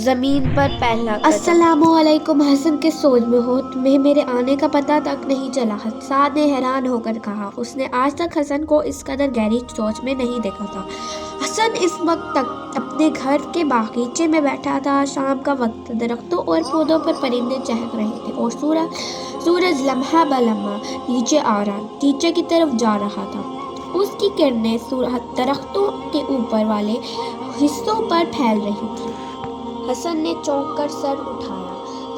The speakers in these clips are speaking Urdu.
زمین پر پہلا قدم۔ السلام علیکم، حسن کس سوچ میں ہو؟ تمہیں میرے آنے کا پتہ تک نہیں چلا؟ سعد نے حیران ہو کر کہا۔ اس نے آج تک حسن کو اس قدر گہری سوچ میں نہیں دیکھا تھا۔ حسن اس وقت تک اپنے گھر کے باغیچے میں بیٹھا تھا۔ شام کا وقت تھا، درختوں اور پودوں پر پرندے چہک رہے تھے اور سورج لمحہ بہ لمحہ نیچے کی طرف جا رہا تھا۔ اس کی کرنیں درختوں کے اوپر والے حصوں پر پھیل رہی تھیں۔ حسن نے چونک کر سر اٹھایا۔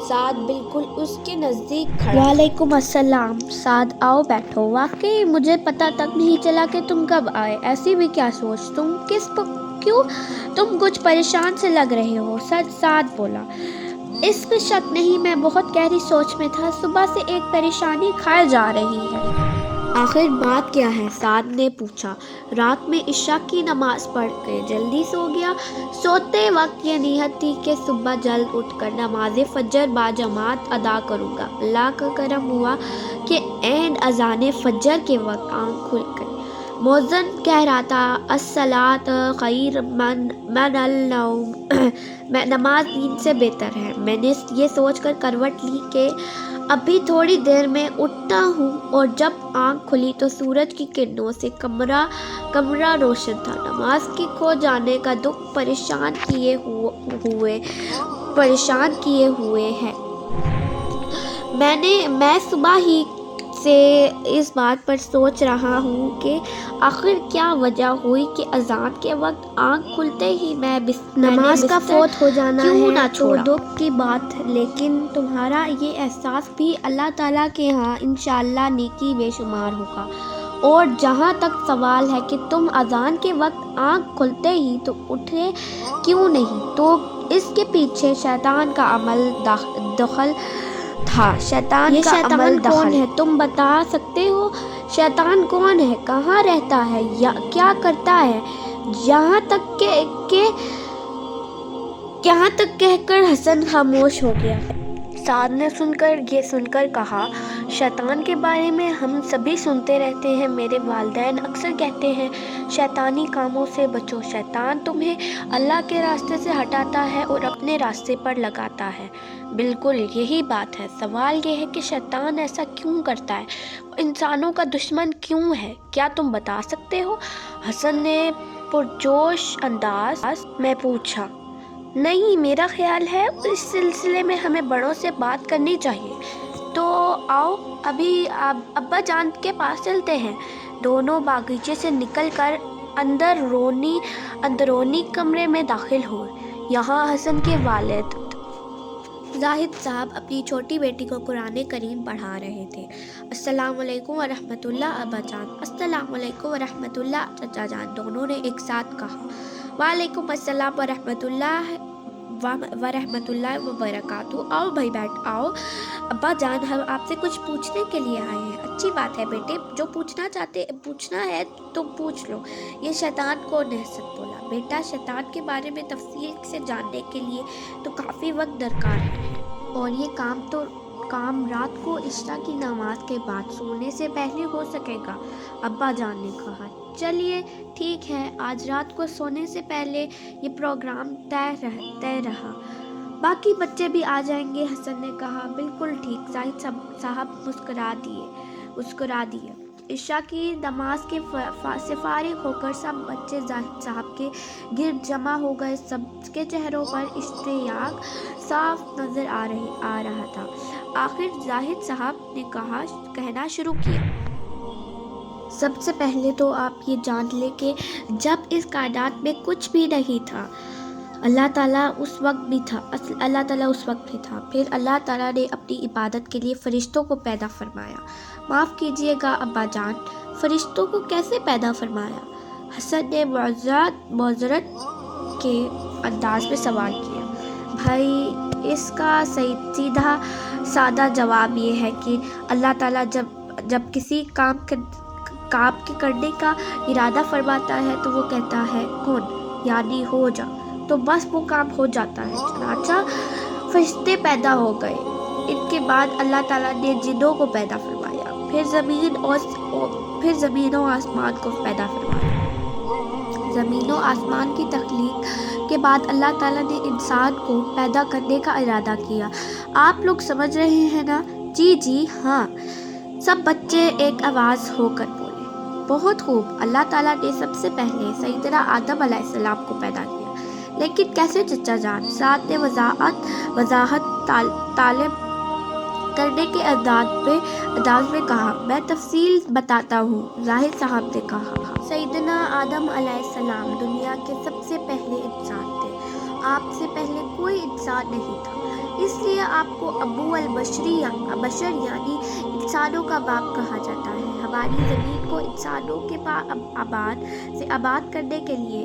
سعد بالکل اس کے نزدیک کھڑا۔ وعلیکم السلام۔ سعد آؤ بیٹھو۔ واقعی مجھے پتہ تک نہیں چلا کہ تم کب آئے۔ ایسی بھی کیا سوچ؟ کیوں تم کچھ پریشان سے لگ رہے ہو؟ سعد بولا۔ اس میں شک نہیں، میں بہت گہری سوچ میں تھا۔ صبح سے ایک پریشانی کھائے جا رہی ہے۔ آخر بات کیا ہے؟ سعد نے پوچھا۔ رات میں عشاء کی نماز پڑھ کے جلدی سو گیا۔ سوتے وقت یہ نیت تھی کہ صبح جلد اٹھ کر نماز فجر باجماعت ادا کروں گا۔ اللہ کا کرم ہوا کہ عین اذان فجر کے وقت آنکھ کھل گئی۔ مؤذن کہہ رہا تھا، الصلاۃ خیر من النوم، نماز نیند سے بہتر ہے۔ میں نے یہ سوچ کر کروٹ لی کہ ابھی تھوڑی دیر میں اٹھتا ہوں، اور جب آنکھ کھلی تو سورج کی کرنوں سے کمرہ روشن تھا۔ نماز کے کھو جانے کا دکھ پریشان کیے ہوئے ہے۔ میں صبح ہی سے اس بات پر سوچ رہا ہوں کہ آخر کیا وجہ ہوئی کہ اذان کے وقت آنکھ کھلتے ہی میں نماز کا فوت ہو جانا ہے تو دکھ کی بات، لیکن تمہارا یہ احساس بھی اللہ تعالیٰ کے ہاں انشاءاللہ نیکی بے شمار ہوگا۔ اور جہاں تک سوال ہے کہ تم اذان کے وقت آنکھ کھلتے ہی تو اٹھے کیوں نہیں، تو اس کے پیچھے شیطان کا عمل دخل تھا۔ شیطان کون ہے؟ تم بتا سکتے ہو؟ شیطان کون ہے؟ کہاں رہتا ہے یا کیا کرتا ہے؟ یہاں تک کہہ کر حسن خاموش ہو گیا۔ سعد نے یہ سن کر کہا، شیطان کے بارے میں ہم سبھی سنتے رہتے ہیں۔ میرے والدین اکثر کہتے ہیں شیطانی کاموں سے بچو، شیطان تمہیں اللہ کے راستے سے ہٹاتا ہے اور اپنے راستے پر لگاتا ہے۔ بالکل یہی بات ہے۔ سوال یہ ہے کہ شیطان ایسا کیوں کرتا ہے؟ وہ انسانوں کا دشمن کیوں ہے؟ کیا تم بتا سکتے ہو؟ حسن نے پرجوش انداز میں پوچھا۔ نہیں، میرا خیال ہے اس سلسلے میں ہمیں بڑوں سے بات کرنی چاہیے۔ تو آؤ ابھی ابا جان کے پاس چلتے ہیں۔ دونوں باغیچے سے نکل کر اندرونی کمرے میں داخل ہوئے۔ یہاں حسن کے والد زاہد صاحب اپنی چھوٹی بیٹی کو قرآن کریم پڑھا رہے تھے۔ السلام علیکم ورحمۃ اللہ ابا جان۔ السلام علیکم ورحمۃ اللہ چچا جان، دونوں نے ایک ساتھ کہا۔ وعلیکم السلام ورحمۃ اللہ وبرکاتہ۔ آؤ بھائی آؤ ابا جان، ہم آپ سے کچھ پوچھنے کے لیے آئے ہیں۔ اچھی بات ہے بیٹے، جو پوچھنا ہے تو پوچھ لو۔ یہ شیطان کون ہے؟ حسن بولا۔ بیٹا، شیطان کے بارے میں تفصیل سے جاننے کے لیے تو کافی وقت درکار ہے، اور یہ کام رات کو عشاء کی نماز کے بعد سونے سے پہلے ہو سکے گا، ابا جان نے کہا۔ چلیے ٹھیک ہے، آج رات کو سونے سے پہلے یہ پروگرام طے رہا، باقی بچے بھی آ جائیں گے، حسن نے کہا۔ بالکل ٹھیک، زاہد صاحب مسکرا دیے۔ عشاء کی نماز سے فارغ ہو کر سب بچے زاہد صاحب کے گرد جمع ہو گئے۔ سب کے چہروں پر اشتیاق صاف نظر آ رہا تھا۔ آخر زاہد صاحب نے کہنا شروع کیا۔ سب سے پہلے تو آپ یہ جان لیں کہ جب اس کائنات میں کچھ بھی نہیں تھا، اللہ تعالیٰ اس وقت بھی تھا۔ پھر اللہ تعالیٰ نے اپنی عبادت کے لیے فرشتوں کو پیدا فرمایا۔ معاف کیجیے گا ابا جان، فرشتوں کو کیسے پیدا فرمایا؟ حسن نے معذرت کے انداز میں سوال کیا۔ بھائی، اس کا سیدھا سادہ جواب یہ ہے کہ اللہ تعالیٰ جب کسی کام کے کرنے کا ارادہ فرماتا ہے تو وہ کہتا ہے کن، یعنی ہو جا، تو بس وہ کام ہو جاتا ہے۔ چنانچہ فرشتے پیدا ہو گئے۔ ان کے بعد اللہ تعالیٰ نے جنوں کو پیدا فرمایا، پھر زمین و آسمان کو پیدا فرمایا۔ زمین و آسمان کی تخلیق کے بعد اللہ تعالیٰ نے انسان کو پیدا کرنے کا ارادہ کیا۔ آپ لوگ سمجھ رہے ہیں نا؟ جی ہاں، سب بچے ایک آواز ہو کر بولے۔ بہت خوب۔ اللہ تعالیٰ نے سب سے پہلے سیدنا آدم علیہ السلام کو پیدا کیا، لیکن کیسے چچا جان؟ سعد نے وضاحت طالب کرنے کے انداز میں کہا۔ میں تفصیل بتاتا ہوں، ظاہر صاحب نے کہا۔ سیدنا آدم علیہ السلام دنیا کے سب سے پہلے انسان تھے۔ آپ سے پہلے کوئی انسان نہیں تھا، اس لیے آپ کو ابو البشر یعنی انسانوں کا باپ کہا جاتا ہے۔ ہماری زمین کو انسانوں کے آباد کرنے کے لیے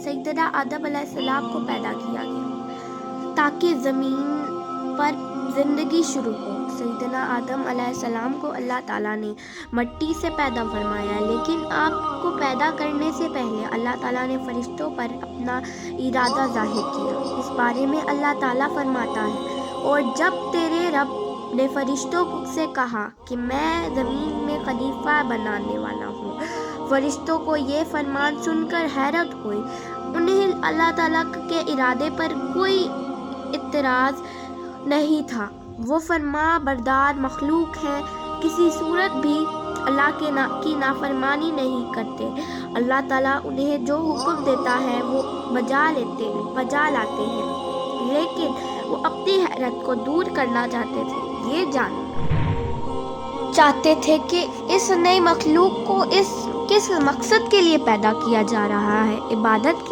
سیدنا آدم علیہ السلام کو پیدا کیا گیا تاکہ زمین پر زندگی شروع ہو۔ سیدنا آدم علیہ السلام کو اللہ تعالیٰ نے مٹی سے پیدا فرمایا، لیکن آپ کو پیدا کرنے سے پہلے اللہ تعالیٰ نے فرشتوں پر اپنا ارادہ ظاہر کیا۔ اس بارے میں اللہ تعالیٰ فرماتا ہے، اور جب تیرے رب نے فرشتوں سے کہا کہ میں زمین میں خلیفہ بنانے والا ہوں، فرشتوں کو یہ فرمان سن کر حیرت ہوئی۔ انہیں اللہ تعالیٰ کے ارادے پر کوئی اعتراض نہیں تھا۔ وہ فرما بردار مخلوق ہیں، کسی صورت بھی اللہ کی نافرمانی نہیں کرتے۔ اللہ تعالیٰ انہیں جو حکم دیتا ہے وہ بجا لاتے ہیں، لیکن وہ اپنی حیرت کو دور کرنا چاہتے تھے۔ یہ جاننا چاہتے تھے کہ اس نئی مخلوق کو کس مقصد کے لیے پیدا کیا جا رہا ہے۔ عبادت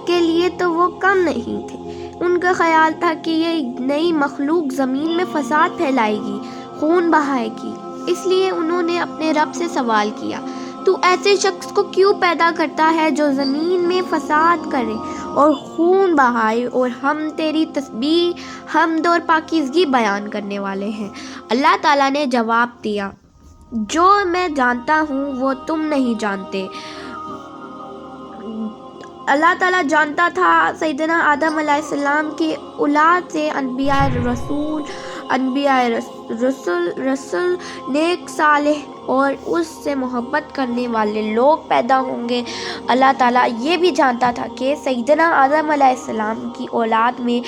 کے لیے تو وہ کم نہیں تھے۔ ان کا خیال تھا کہ یہ نئی مخلوق زمین میں فساد پھیلائے گی، خون بہائے گی۔ اس لیے انہوں نے اپنے رب سے سوال کیا، تو ایسے شخص کو کیوں پیدا کرتا ہے جو زمین میں فساد کرے اور خون بہائے؟ اور ہم تیری تسبیح، حمد اور پاکیزگی بیان کرنے والے ہیں۔ اللہ تعالیٰ نے جواب دیا، جو میں جانتا ہوں وہ تم نہیں جانتے۔ اللہ تعالیٰ جانتا تھا سیدنا آدم علیہ السلام کی اولاد سے انبیاء رسل، نیک صالح اور اس سے محبت کرنے والے لوگ پیدا ہوں گے۔ اللہ تعالیٰ یہ بھی جانتا تھا کہ سیدنا آدم علیہ السلام کی اولاد میں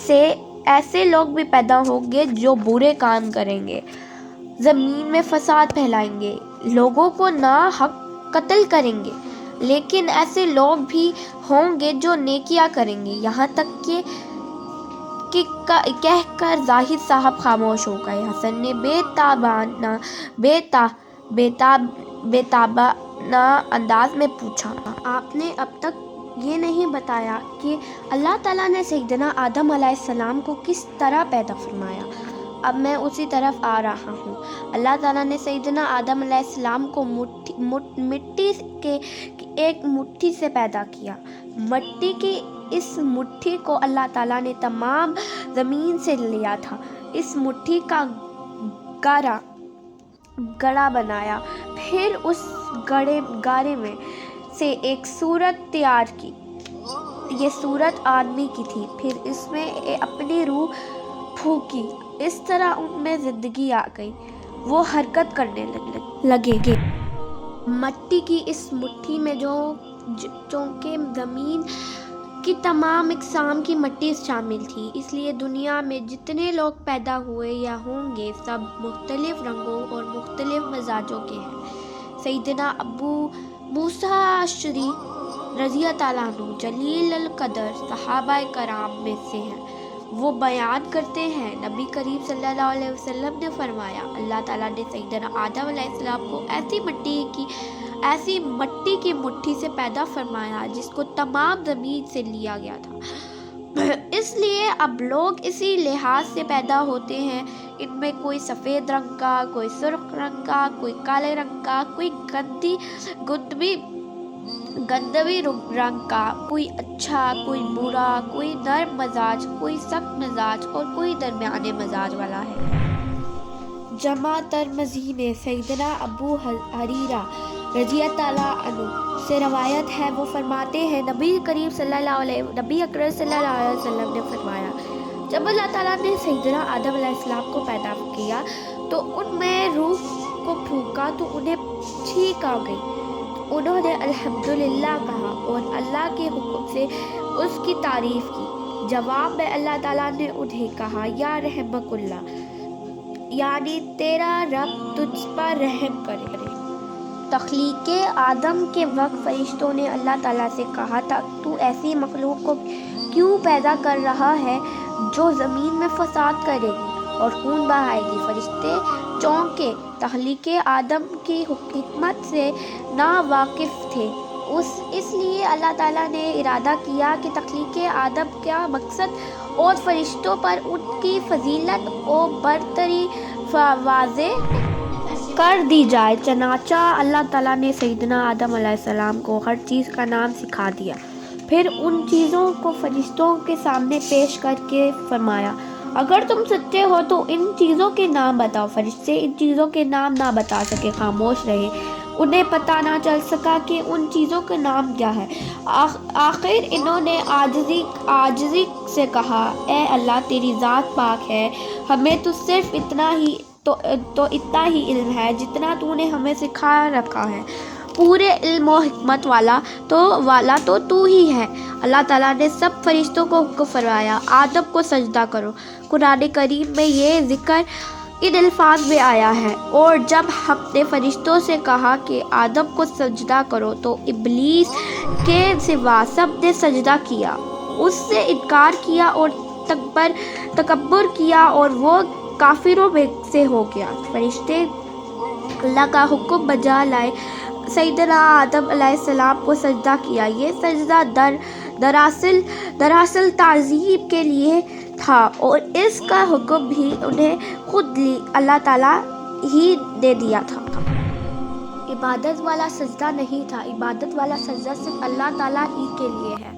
سے ایسے لوگ بھی پیدا ہوں گے جو برے کام کریں گے، زمین میں فساد پھیلائیں گے، لوگوں کو ناحق قتل کریں گے، لیکن ایسے لوگ بھی ہوں گے جو نیکیاں کریں گے۔ یہاں تک کہ کہہ کر زاہد صاحب خاموش ہو گئے۔ حسن نے بے تابانہ انداز میں پوچھا، آپ نے اب تک یہ نہیں بتایا کہ اللہ تعالیٰ نے سیدنا آدم علیہ السلام کو کس طرح پیدا فرمایا؟ اب میں اسی طرف آ رہا ہوں۔ اللہ تعالیٰ نے سیدنا آدم علیہ السلام کو مٹی کے ایک مٹھی سے پیدا کیا۔ مٹی کی اس مٹھی کو اللہ تعالیٰ نے تمام زمین سے لیا تھا، اس مٹھی کا گڑھا بنایا، پھر اس گڑھے میں سے ایک صورت تیار کی۔ یہ صورت آدمی کی تھی، پھر اس میں اپنی روح پھونکی، اس طرح ان میں زندگی آ گئی، وہ حرکت کرنے لگے۔ مٹی کی اس مٹھی میں چونکہ زمین کی تمام اقسام کی مٹی شامل تھی، اس لیے دنیا میں جتنے لوگ پیدا ہوئے یا ہوں گے سب مختلف رنگوں اور مختلف مزاجوں کے ہیں۔ سیدنا ابو موسیٰ اشعری رضی اللہ عنہ جلیل القدر صحابہ کرام میں سے ہیں۔ وہ بیان کرتے ہیں، نبی کریم صلی اللہ علیہ وسلم نے فرمایا، اللہ تعالیٰ نے سیدنا آدم علیہ السلام کو ایسی مٹی کی مٹھی سے پیدا فرمایا جس کو تمام زمین سے لیا گیا تھا۔ اس لیے اب لوگ اسی لحاظ سے پیدا ہوتے ہیں، ان میں کوئی سفید رنگ کا، کوئی سرخ رنگ کا، کوئی کالے رنگ کا، کوئی گندمی رنگ کا، کوئی اچھا، کوئی برا، کوئی نرم مزاج، کوئی سخت مزاج اور کوئی درمیانے مزاج والا ہے۔ جامع ترمذی میں سیدنا ابو ہریرہ رضی اللہ عنہ سے روایت ہے، وہ فرماتے ہیں، نبی اکرم صلی اللہ علیہ وسلم نے فرمایا، جب اللہ تعالیٰ نے سیدنا آدم علیہ السلام کو پیدا کیا تو ان میں روح کو پھونکا تو انہیں چھینک آ گئی، انہوں نے الحمدللہ کہا اور اللہ کے حکم سے اس کی تعریف کی۔ جواب میں اللہ تعالیٰ نے انہیں کہا، یا رحمک اللہ، یعنی تیرا رب تجھ پر رحم کرے۔ تخلیق آدم کے وقت فرشتوں نے اللہ تعالیٰ سے کہا تھا، تو ایسی مخلوق کو کیوں پیدا کر رہا ہے جو زمین میں فساد کرے گی اور خون بہائے گی؟ فرشتے چونکے، تخلیق آدم کی حکمت سے ناواقف تھے، اس لیے اللہ تعالیٰ نے ارادہ کیا کہ تخلیق آدم کا مقصد اور فرشتوں پر ان کی فضیلت و برتری واضح کر دی جائے۔ چنانچہ اللہ تعالیٰ نے سیدنا آدم علیہ السلام کو ہر چیز کا نام سکھا دیا، پھر ان چیزوں کو فرشتوں کے سامنے پیش کر کے فرمایا، اگر تم سچے ہو تو ان چیزوں کے نام بتاؤ۔ فرشتے ان چیزوں کے نام نہ بتا سکے، خاموش رہے، انہیں پتہ نہ چل سکا کہ ان چیزوں کے نام کیا ہے۔ آخر انہوں نے عاجزی سے کہا، اے اللہ، تیری ذات پاک ہے، ہمیں تو صرف اتنا ہی علم ہے جتنا تو نے ہمیں سکھا رکھا ہے، پورے علم و حکمت والا تو ہی ہے۔ اللہ تعالیٰ نے سب فرشتوں کو حکم فرمایا، آدم کو سجدہ کرو۔ قرآن کریم میں یہ ذکر ان الفاظ میں آیا ہے، اور جب ہم نے فرشتوں سے کہا کہ آدم کو سجدہ کرو تو ابلیس کے سوا سب نے سجدہ کیا، اس سے انکار کیا اور تکبر کیا اور وہ کافروں میں سے ہو گیا۔ فرشتے اللہ کا حکم بجا لائے، سیدنا آدم علیہ السلام کو سجدہ کیا۔ یہ سجدہ دراصل تعظیم کے لیے تھا اور اس کا حکم بھی انہیں خود اللہ تعالیٰ ہی نے دیا تھا۔ عبادت والا سجدہ نہیں تھا، عبادت والا سجدہ صرف اللہ تعالیٰ ہی کے لیے ہے،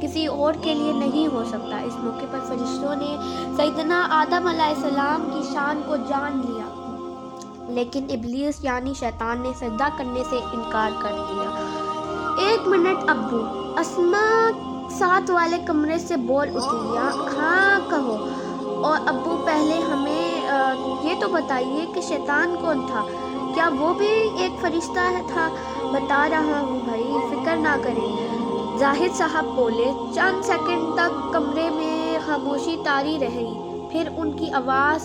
کسی اور کے لیے نہیں ہو سکتا۔ اس موقع پر فرشتوں نے سیدنا آدم علیہ السلام کی شان کو جان لیا، لیکن ابلیس یعنی شیطان نے سجدہ کرنے سے انکار کر دیا۔ ایک منٹ ابو، اسما ساتھ والے کمرے سے بول اٹھی۔ ہاں کہو۔ اور ابو، پہلے ہمیں یہ تو بتائیے کہ شیطان کون تھا؟ کیا وہ بھی ایک فرشتہ تھا؟ بتا رہا ہوں بھائی، فکر نہ کریں، زاہد صاحب بولے۔ چند سیکنڈ تک کمرے میں خاموشی طاری رہی، پھر ان کی آواز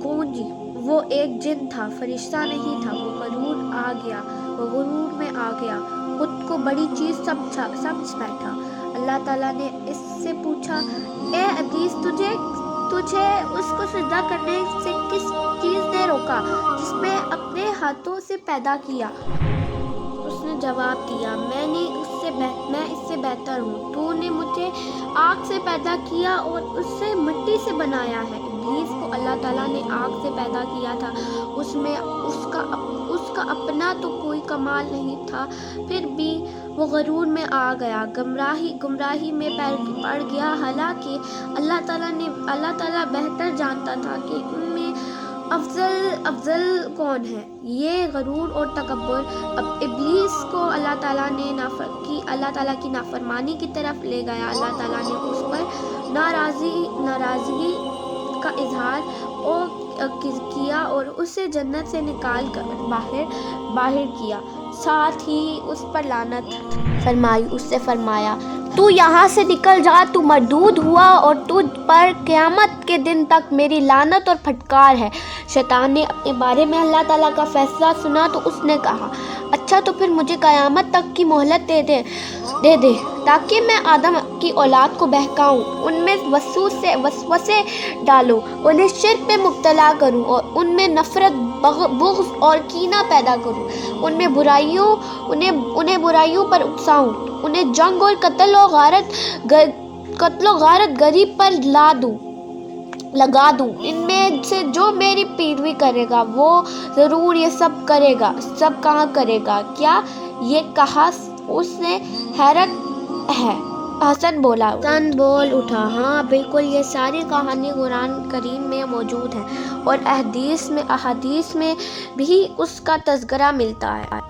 گونجی، وہ ایک جن تھا، فرشتہ نہیں تھا، وہ غرور میں آ گیا، خود کو بڑی چیز سمجھ بیٹھا۔ اللہ تعالیٰ نے اس سے پوچھا، اے ابلیس، تجھے اس کو سجدہ کرنے سے کس چیز نے روکا جس میں اپنے ہاتھوں سے پیدا کیا؟ اس نے جواب دیا، میں اس سے بہتر ہوں، تو نے مجھے آگ سے پیدا کیا اور اس سے مٹی سے بنایا ہے۔ ابلیس کو اللہ تعالیٰ نے آگ سے پیدا کیا تھا، اس میں اس کا اپنا تو کوئی کمال نہیں تھا، پھر بھی وہ غرور میں آ گیا، گمراہی میں پڑ گیا، حالانکہ اللہ تعالیٰ بہتر جانتا تھا کہ ان میں افضل کون ہے۔ یہ غرور اور تکبر ابلیس کو اللہ تعالیٰ کی نافرمانی کی طرف لے گیا۔ اللہ تعالیٰ نے اس پر ناراضگی کا اظہار کیا اور اسے جنت سے نکال کر باہر کیا، ساتھ ہی اس پر لعنت فرمائی۔ اس سے فرمایا، تو یہاں سے نکل جا، تو مردود ہوا اور تجھ پر قیامت کے دن تک میری لعنت اور پھٹکار ہے۔ شیطان نے اپنے بارے میں اللہ تعالیٰ کا فیصلہ سنا تو اس نے کہا، اچھا تو پھر مجھے قیامت تک کی مہلت دے دے تاکہ میں آدم کی اولاد کو بہکاؤں، ان میں وسوسے ڈالوں، انہیں شرک میں مبتلا کروں اور ان میں نفرت، بغض اور کینہ پیدا کروں، انہیں برائیوں پر اکساؤں، انہیں جنگ اور قتل و غارت گری پر لگا دوں۔ ان میں سے جو میری پیروی کرے گا وہ ضرور یہ سب کرے گا۔ سب کہاں کرے گا؟ کیا یہ کہا اس نے حیرت ہے؟ حسن بول اٹھا، ہاں بالکل، یہ ساری کہانی قرآن کریم میں موجود ہے اور احادیث میں بھی اس کا تذکرہ ملتا ہے۔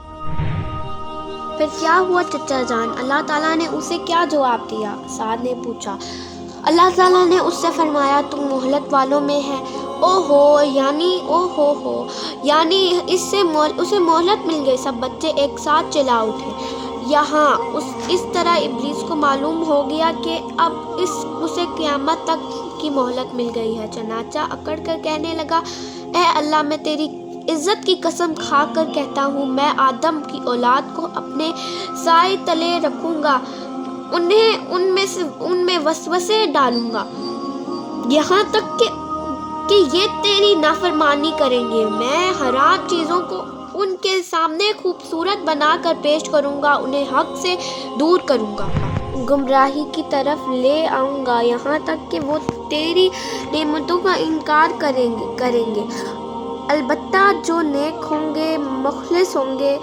پھر کیا ہوا چچا جان؟ اللہ تعالیٰ نے اسے کیا جواب دیا؟ سعد نے پوچھا۔ اللہ تعالیٰ نے اس سے فرمایا، تم مہلت والوں میں ہے یعنی اسے مہلت مل گئی۔ سب بچے ایک ساتھ چلا اٹھے۔ یہاں اس طرح ابلیس کو معلوم ہو گیا کہ اب اسے قیامت تک کی مہلت مل گئی ہے، چنانچہ اکڑ کر کہنے لگا، اے اللہ، میں تیری عزت کی قسم کھا کر کہتا ہوں، میں آدم کی اولاد کو اپنے سائے تلے رکھوں گا، ان میں وسوسے ڈالوں گا، یہاں تک کہ یہ تیری نافرمانی کریں گے۔ میں حرام چیزوں کو ان کے سامنے خوبصورت بنا کر پیش کروں گا، انہیں حق سے دور کروں گا، گمراہی کی طرف لے آؤں گا، یہاں تک کہ وہ تیری نعمتوں کا انکار کریں گے۔ البتہ جو نیک ہوں گے، مخلص ہوں گے،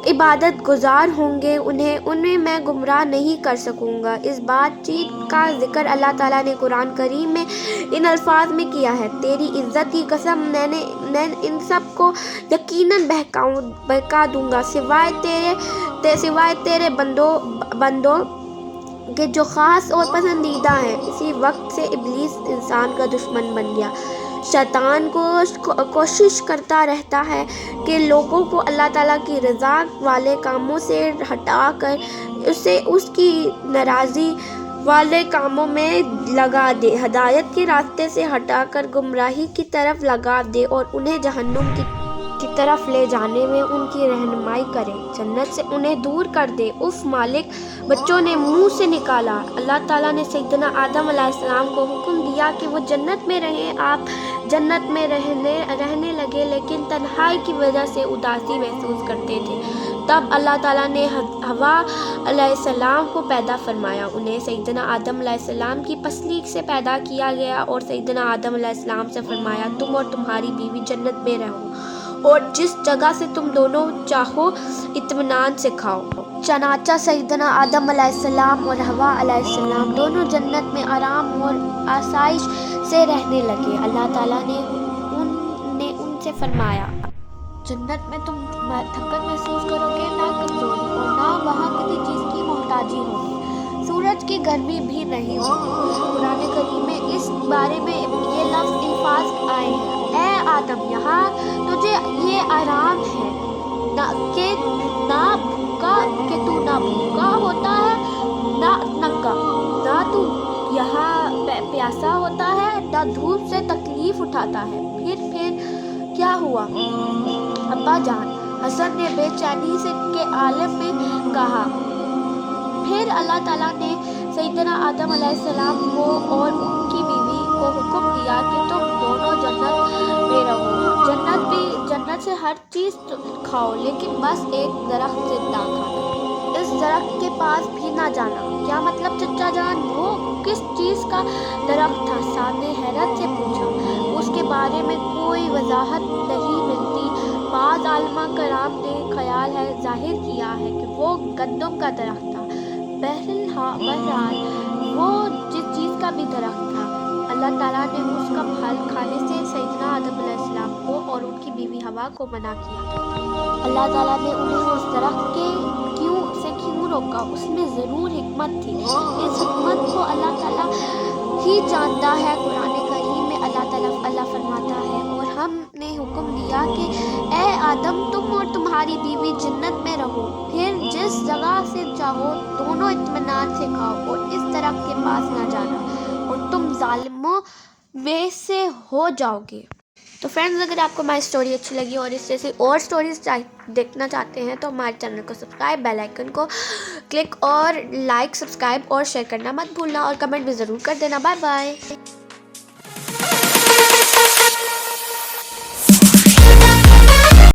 عبادت گزار ہوں گے، انہیں میں گمراہ نہیں کر سکوں گا۔ اس بات چیت کا ذکر اللہ تعالیٰ نے قرآن کریم میں ان الفاظ میں کیا ہے، تیری عزت کی قسم، میں ان سب کو یقیناً بہکا دوں گا سوائے تیرے بندوں کے جو خاص اور پسندیدہ ہیں۔ اسی وقت سے ابلیس انسان کا دشمن بن گیا۔ شیطان کوشش کرتا رہتا ہے کہ لوگوں کو اللہ تعالیٰ کی رضا والے کاموں سے ہٹا کر اسے اس کی ناراضی والے کاموں میں لگا دے، ہدایت کے راستے سے ہٹا کر گمراہی کی طرف لگا دے اور انہیں جہنم کی طرف لے جانے میں ان کی رہنمائی کرے، جنت سے انہیں دور کر دے۔ اف مالک، بچوں نے منہ سے نکالا۔ اللہ تعالیٰ نے سیدنا آدم علیہ السلام کو حکم دیا کہ وہ جنت میں رہیں۔ آپ جنت میں رہنے لگے، لیکن تنہائی کی وجہ سے اداسی محسوس کرتے تھے۔ تب اللہ تعالیٰ نے حوا علیہ السلام کو پیدا فرمایا۔ انہیں سیدنا آدم علیہ السلام کی پسلی سے پیدا کیا گیا اور سیدنا آدم علیہ السلام سے فرمایا، تم اور تمہاری بیوی جنت میں رہو اور جس جگہ سے تم دونوں چاہو اطمینان سے کھاؤ۔ چنانچہ سیدنا آدم علیہ السلام اور حوا علیہ السلام دونوں جنت میں آرام اور آسائش سے رہنے لگے۔ اللہ تعالیٰ نے ان سے فرمایا، جنت میں تم تھکن محسوس کرو گے، نہ کمزوری، اور نہ وہاں کسی چیز کی محتاجی ہوگی، سورج کی گرمی بھی نہیں ہوگی۔ قرآن کریم میں اس بارے میں یہ لفظ الفاظ آئے ہیں، اے آدم، یہاں تجھے یہ آرام ہے کہ تو نہ بھوکا ہوتا ہے نہ ننگا، نہ تو یہاں پیاسا ہوتا ہے، نہ دھوپ سے تکلیف اٹھاتا ہے۔ پھر کیا ہوا ابا جان؟ حسن نے بے چینی کے عالم میں کہا۔ پھر اللہ تعالیٰ نے سیدنا آدم علیہ السلام کو اور ان کی بیوی کو حکم دیا کہ تم دونوں جنت میں رہو، جنت سے ہر چیز کھاؤ، لیکن بس ایک درخت سے نہ کھانا، اس درخت کے پاس بھی نہ جانا۔ کیا مطلب چچا جان؟ وہ کس چیز کا درخت تھا؟ صاحب نے حیرت سے پوچھا۔ اس کے بارے میں کوئی وضاحت نہیں ملتی، بعض علماء کرام نے خیال ظاہر کیا ہے کہ وہ گندم کا درخت تھا۔ بہرحال وہ جس چیز کا بھی درخت تھا، اللہ تعالیٰ نے اس کا پھل کھانے سے سیدنا آدم علیہ السلام کو اور ان کی بیوی حوا کو منع کیا۔ اللہ تعالیٰ نے انہیں اس درخت سے کیوں روکا؟ اس میں ضرور حکمت تھی، اس حکمت کو اللہ تعالیٰ ہی جانتا ہے۔ قرآن کریم میں اللہ فرماتا ہے، اور ہم نے حکم دیا کہ اے آدم، تم اور تمہاری بیوی جنت میں رہو، پھر جس جگہ سے چاہو دونوں اطمینان سے کھاؤ، اور اس درخت کے پاس نہ جانا، اور تم ظالموں میں سے ہو جاؤ گے۔ تو فرینڈز، اگر آپ کو ہماری اسٹوری اچھی لگی اور اس جیسی اور اسٹوریز دیکھنا چاہتے ہیں تو ہمارے چینل کو سبسکرائب، بیل آئیکن کو کلک اور لائک، سبسکرائب اور شیئر کرنا مت بھولنا، اور کمنٹ بھی ضرور کر دینا۔ Bye bye.